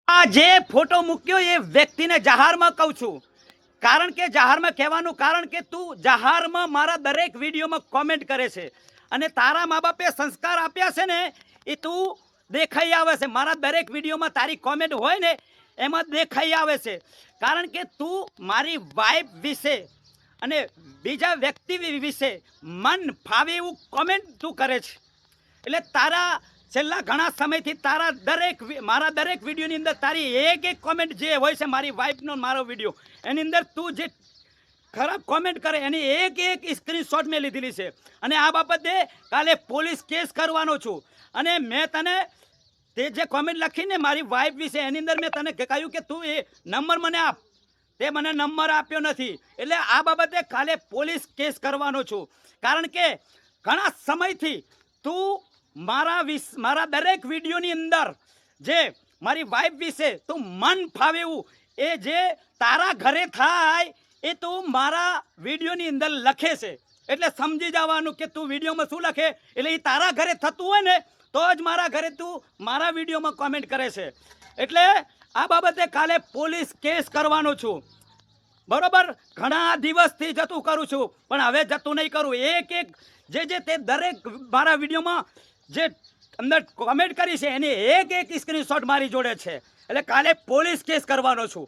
આ જે ફોટો મૂક્યો એ વ્યક્તિને જાહેરમાં કહું છું, કારણ કે જાહેરમાં કહેવાનું કારણ કે તું જાહેરમાં મારા દરેક વિડીયોમાં કોમેન્ટ કરે છે અને તારા મા બાપે સંસ્કાર આપ્યા છે ને એ તું દેખાઈ આવે છે. મારા દરેક વિડીયોમાં તારી કોમેન્ટ હોય ને એમાં દેખાઈ આવે છે, કારણ કે તું મારી વાઈફ વિશે અને બીજા વ્યક્તિ વિશે મન ફાવે એવું કોમેન્ટ તું કરે છે. એટલે તારા છેલ્લા ઘણા સમયથી મારા દરેક વિડીયોની અંદર તારી એક કોમેન્ટ જે હોય છે મારી વાઈફનો મારો વિડીયો એની અંદર તું જે ખરાબ કોમેન્ટ કરે એની એક સ્ક્રીનશોટ મેં લીધેલી છે અને આ બાબતે કાલે પોલીસ કેસ કરવાનો છું. અને મેં તને તે જે કોમેન્ટ લખીને મારી વાઈફ વિશે એની અંદર મેં તને કહ્યું કે તું એ નંબર મને આપ, તે મને નંબર આપ્યો નથી. એટલે આ બાબતે કાલે પોલીસ કેસ કરવાનો છું, કારણ કે ઘણા સમયથી તું મારા દરેક વિડીયોની અંદર જે મારી વાઈફ વિશે તું મન ફાવે એવું એ જે તારા ઘરે થાય એ તું મારા વિડીયોની અંદર લખે છે. એટલે સમજી જવાનું કે તું વિડીયોમાં શું લખે એટલે એ તારા ઘરે થતું હોય ને તો જ મારા ઘરે તું મારા વિડીયોમાં કોમેન્ટ કરે છે. એટલે આ બાબતે કાલે પોલીસ કેસ કરવાનો છું. બરોબર, ઘણા દિવસથી જતું કરું છું પણ હવે જતું નહીં કરું. એક જે તે દરેક મારા વિડીયોમાં જે અંદર કોમેન્ટ કરી છે એની એક સ્ક્રીનશોટ મારી જોડે છે. એટલે કાલે પોલીસ કેસ કરવાનો છું.